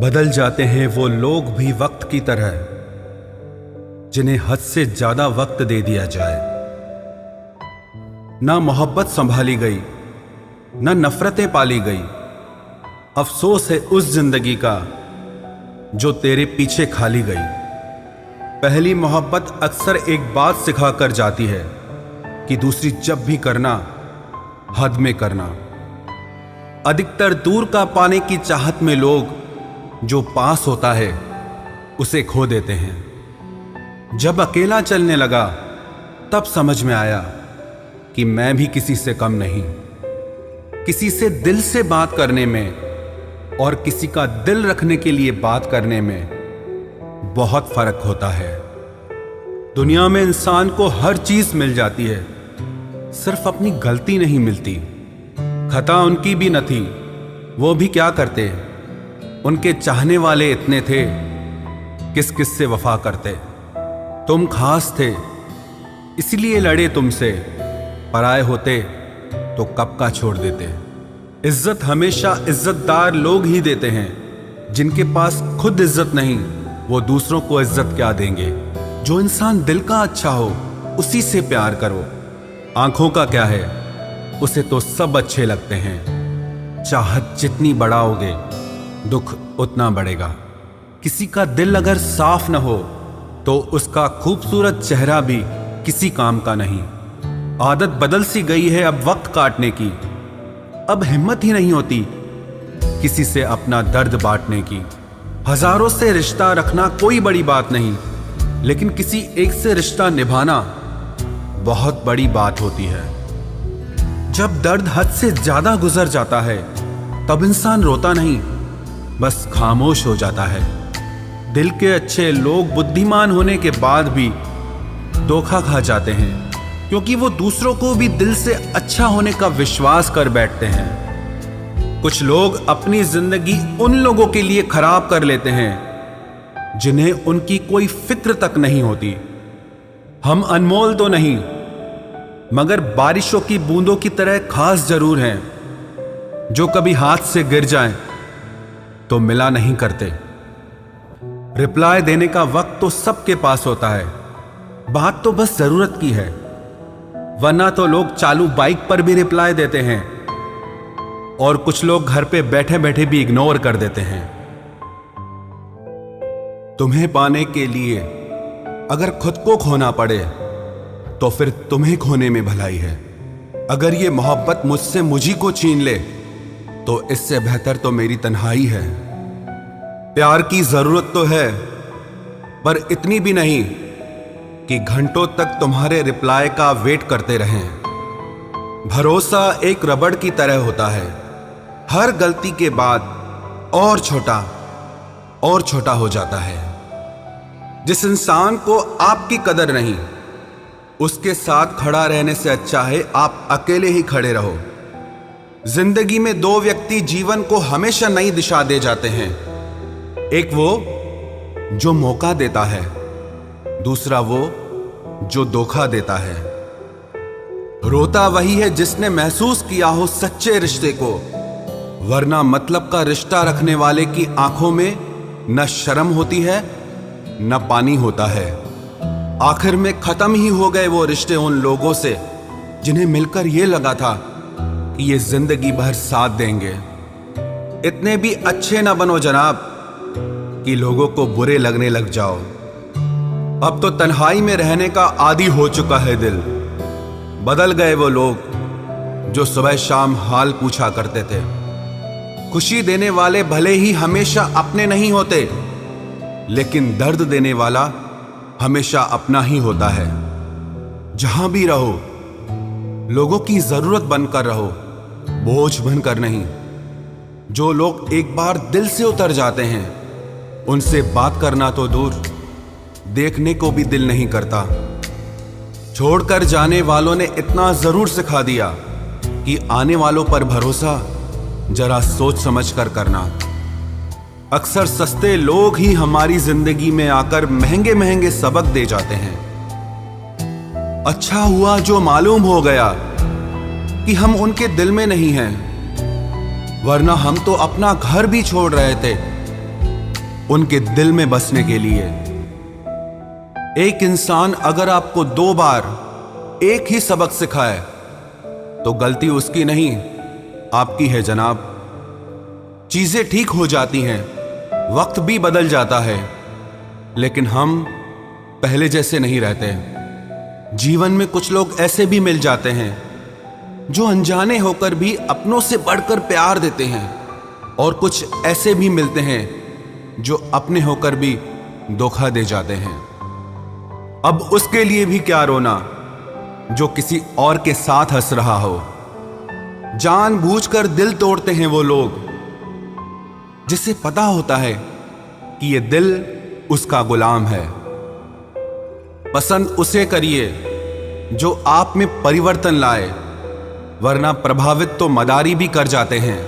बदल जाते हैं वो लोग भी वक्त की तरह, जिन्हें हद से ज्यादा वक्त दे दिया जाए। ना मोहब्बत संभाली गई, ना नफरतें पाली गई। अफसोस है उस जिंदगी का जो तेरे पीछे खाली गई। पहली मोहब्बत अक्सर एक बात सिखा कर जाती है कि दूसरी जब भी करना, हद में करना। अधिकतर दूर का पाने की चाहत में लोग जो पास होता है उसे खो देते हैं। जब अकेला चलने लगा तब समझ में आया कि मैं भी किसी से कम नहीं। किसी से दिल से बात करने में और किसी का दिल रखने के लिए बात करने में बहुत फर्क होता है। दुनिया में इंसान को हर चीज मिल जाती है, सिर्फ अपनी गलती नहीं मिलती। खता उनकी भी न थी, वो भी क्या करते। उनके चाहने वाले इतने थे, किस किस से वफा करते। तुम खास थे इसलिए लड़े तुमसे, पराए होते तो कब का छोड़ देते। इज्जत हमेशा इज्जतदार लोग ही देते हैं। जिनके पास खुद इज्जत नहीं, वो दूसरों को इज्जत क्या देंगे। जो इंसान दिल का अच्छा हो उसी से प्यार करो। आंखों का क्या है, उसे तो सब अच्छे लगते हैं। चाहत जितनी बढ़ाओगे दुख उतना बढ़ेगा। किसी का दिल अगर साफ न हो तो उसका खूबसूरत चेहरा भी किसी काम का नहीं। आदत बदल सी गई है अब वक्त काटने की। अब हिम्मत ही नहीं होती किसी से अपना दर्द बांटने की। हजारों से रिश्ता रखना कोई बड़ी बात नहीं, लेकिन किसी एक से रिश्ता निभाना बहुत बड़ी बात होती है। जब दर्द हद से ज्यादा गुजर जाता है तब इंसान रोता नहीं, बस खामोश हो जाता है। दिल के अच्छे लोग बुद्धिमान होने के बाद भी धोखा खा जाते हैं, क्योंकि वो दूसरों को भी दिल से अच्छा होने का विश्वास कर बैठते हैं। कुछ लोग अपनी जिंदगी उन लोगों के लिए खराब कर लेते हैं जिन्हें उनकी कोई फिक्र तक नहीं होती। हम अनमोल तो नहीं, मगर बारिशों की बूंदों की तरह खास जरूर हैं, जो कभी हाथ से गिर जाएं तो मिला नहीं करते। रिप्लाई देने का वक्त तो सबके पास होता है, बात तो बस जरूरत की है। वरना तो लोग चालू बाइक पर भी रिप्लाई देते हैं और कुछ लोग घर पे बैठे बैठे भी इग्नोर कर देते हैं। तुम्हें पाने के लिए अगर खुद को खोना पड़े तो फिर तुम्हें खोने में भलाई है। अगर ये मोहब्बत मुझसे मुझी को छीन ले तो इससे बेहतर तो मेरी तन्हाई है। प्यार की जरूरत तो है, पर इतनी भी नहीं कि घंटों तक तुम्हारे रिप्लाई का वेट करते रहें। भरोसा एक रबड़ की तरह होता है, हर गलती के बाद और छोटा हो जाता है। जिस इंसान को आपकी कदर नहीं, उसके साथ खड़ा रहने से अच्छा है आप अकेले ही खड़े रहो। जिंदगी में दो व्यक्ति जीवन को हमेशा नई दिशा दे जाते हैं। एक वो जो मौका देता है, दूसरा वो जो धोखा देता है। रोता वही है जिसने महसूस किया हो सच्चे रिश्ते को, वरना मतलब का रिश्ता रखने वाले की आंखों में न शर्म होती है न पानी होता है। आखिर में खत्म ही हो गए वो रिश्ते उन लोगों से जिन्हें मिलकर ये लगा था कि ये जिंदगी भर साथ देंगे। इतने भी अच्छे ना बनो जनाब कि लोगों को बुरे लगने लग जाओ। अब तो तन्हाई में रहने का आदी हो चुका है दिल। बदल गए वो लोग जो सुबह शाम हाल पूछा करते थे। खुशी देने वाले भले ही हमेशा अपने नहीं होते, लेकिन दर्द देने वाला हमेशा अपना ही होता है। जहां भी रहो लोगों की जरूरत बनकर रहो, बोझ बनकर नहीं। जो लोग एक बार दिल से उतर जाते हैं उनसे बात करना तो दूर, देखने को भी दिल नहीं करता। छोड़कर जाने वालों ने इतना जरूर सिखा दिया कि आने वालों पर भरोसा जरा सोच समझ कर करना। अक्सर सस्ते लोग ही हमारी जिंदगी में आकर महंगे महंगे सबक दे जाते हैं। अच्छा हुआ जो मालूम हो गया कि हम उनके दिल में नहीं हैं, वरना हम तो अपना घर भी छोड़ रहे थे उनके दिल में बसने के लिए। एक इंसान अगर आपको 2 बार एक ही सबक सिखाए तो गलती उसकी नहीं, आपकी है जनाब। चीजें ठीक हो जाती हैं, वक्त भी बदल जाता है, लेकिन हम पहले जैसे नहीं रहते। जीवन में कुछ लोग ऐसे भी मिल जाते हैं जो अनजाने होकर भी अपनों से बढ़कर प्यार देते हैं, और कुछ ऐसे भी मिलते हैं जो अपने होकर भी धोखा दे जाते हैं। अब उसके लिए भी क्या रोना जो किसी और के साथ हंस रहा हो। जानबूझकर दिल तोड़ते हैं वो लोग जिसे पता होता है कि ये दिल उसका गुलाम है। पसंद उसे करिए जो आप में परिवर्तन लाए, वरना प्रभावित तो मदारी भी कर जाते हैं।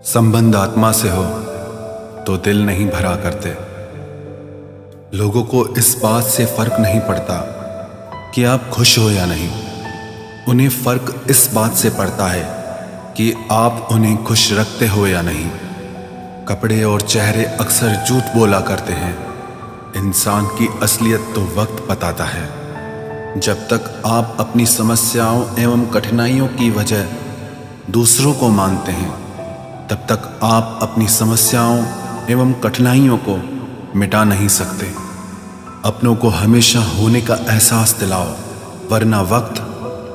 संबंध आत्मा से हो तो दिल नहीं भरा करते। लोगों को इस बात से फर्क नहीं पड़ता कि आप खुश हो या नहीं, उन्हें फर्क इस बात से पड़ता है कि आप उन्हें खुश रखते हो या नहीं। कपड़े और चेहरे अक्सर झूठ बोला करते हैं, इंसान की असलियत तो वक्त बताता है। जब तक आप अपनी समस्याओं एवं कठिनाइयों की वजह दूसरों को मानते हैं, तब तक आप अपनी समस्याओं एवं कठिनाइयों को मिटा नहीं सकते। अपनों को हमेशा होने का एहसास दिलाओ, वरना वक्त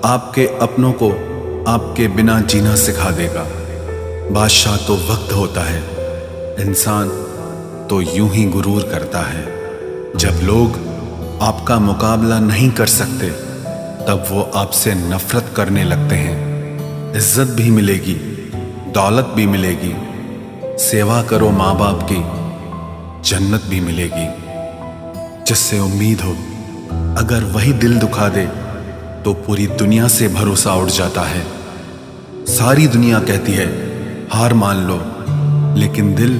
आपके अपनों को आपके बिना जीना सिखा देगा। बादशाह तो वक्त होता है, इंसान तो यूं ही गुरूर करता है। जब लोग आपका मुकाबला नहीं कर सकते, तब वो आपसे नफरत करने लगते हैं। इज्जत भी मिलेगी, दौलत भी मिलेगी, सेवा करो माँ बाप की, जन्नत भी मिलेगी। जिससे उम्मीद हो, अगर वही दिल दुखा दे तो पूरी दुनिया से भरोसा उड़ जाता है। सारी दुनिया कहती है हार मान लो, लेकिन दिल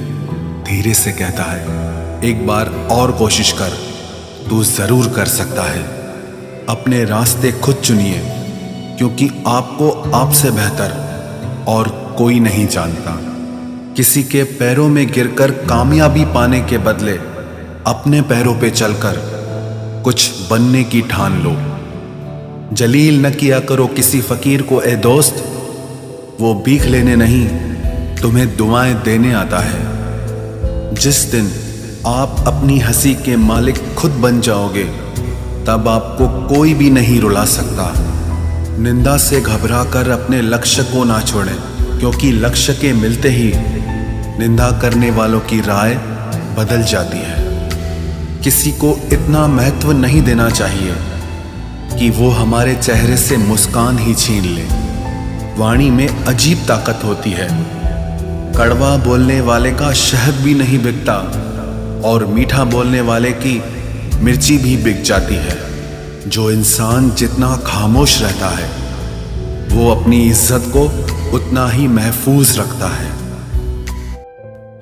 धीरे से कहता है एक बार और कोशिश कर, तू जरूर कर सकता है। अपने रास्ते खुद चुनिए, क्योंकि आपको आपसे बेहतर और कोई नहीं जानता। किसी के पैरों में गिरकर कामयाबी पाने के बदले अपने पैरों पे चलकर कुछ बनने की ठान लो। जलील न किया करो किसी फकीर को ए दोस्त, वो भीख लेने नहीं तुम्हें दुआएं देने आता है। जिस दिन आप अपनी हंसी के मालिक खुद बन जाओगे, तब आपको कोई भी नहीं रुला सकता। निंदा से घबराकर अपने लक्ष्य को ना छोड़ें, क्योंकि लक्ष्य के मिलते ही निंदा करने वालों की राय बदल जाती है। किसी को इतना महत्व नहीं देना चाहिए कि वो हमारे चेहरे से मुस्कान ही छीन ले। वाणी में अजीब ताकत होती है। कड़वा बोलने वाले का शहद भी नहीं बिकता, और मीठा बोलने वाले की मिर्ची भी बिक जाती है। जो इंसान जितना खामोश रहता है, वो अपनी इज्जत को उतना ही महफूज रखता है।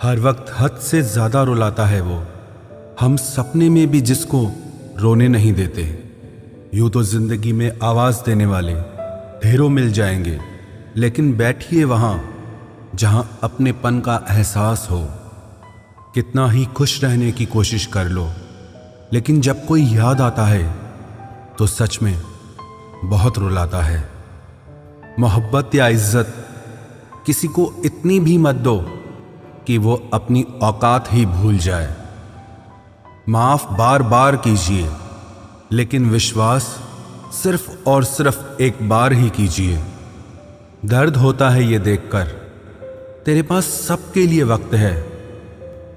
हर वक्त हद से ज्यादा रुलाता है वो, हम सपने में भी जिसको रोने नहीं देते। यूं तो जिंदगी में आवाज देने वाले ढेरों मिल जाएंगे, लेकिन बैठिए वहां जहां अपनेपन का एहसास हो। कितना ही खुश रहने की कोशिश कर लो, लेकिन जब कोई याद आता है तो सच में बहुत रुलाता है। मोहब्बत या इज्जत किसी को इतनी भी मत दो कि वो अपनी औकात ही भूल जाए। माफ बार बार कीजिए, लेकिन विश्वास सिर्फ और सिर्फ एक बार ही कीजिए। दर्द होता है ये देखकर तेरे पास सबके लिए वक्त है,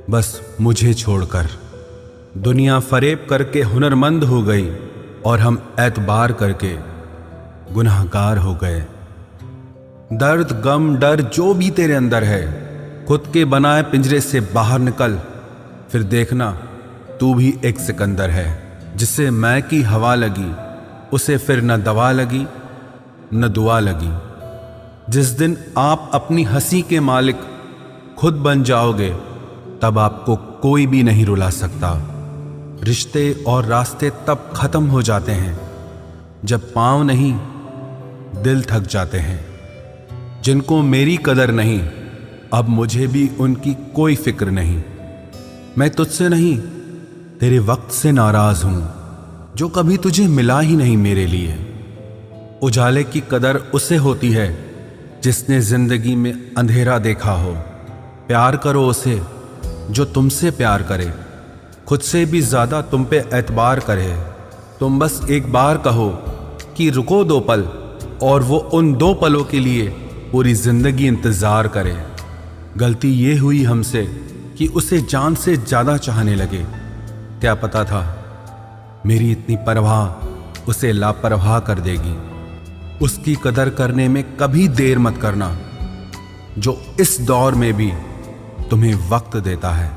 बस मुझे छोड़कर। दुनिया फरेब करके हुनरमंद हो गई और हम एतबार करके गुनाहगार हो गए। दर्द गम डर जो भी तेरे अंदर है, खुद के बनाए पिंजरे से बाहर निकल, फिर देखना तू भी एक सिकंदर है। जिसे मैं की हवा लगी, उसे फिर न दवा लगी न दुआ लगी। जिस दिन आप अपनी हंसी के मालिक खुद बन जाओगे, तब आपको कोई भी नहीं रुला सकता। रिश्ते और रास्ते तब खत्म हो जाते हैं जब पांव नहीं दिल थक जाते हैं। जिनको मेरी कदर नहीं, अब मुझे भी उनकी कोई फिक्र नहीं। मैं तुझसे नहीं, तेरे वक्त से नाराज हूं, जो कभी तुझे मिला ही नहीं मेरे लिए। उजाले की कदर उसे होती है जिसने जिंदगी में अंधेरा देखा हो। प्यार करो उसे जो तुमसे प्यार करे, खुद से भी ज्यादा तुम पे एतबार करे। तुम बस एक बार कहो कि रुको 2 पल, और वो उन 2 पलों के लिए पूरी जिंदगी इंतजार करे। गलती ये हुई हमसे कि उसे जान से ज्यादा चाहने लगे। क्या पता था मेरी इतनी परवाह उसे लापरवाह कर देगी। उसकी कदर करने में कभी देर मत करना, जो इस दौर में भी तुम्हें वक्त देता है।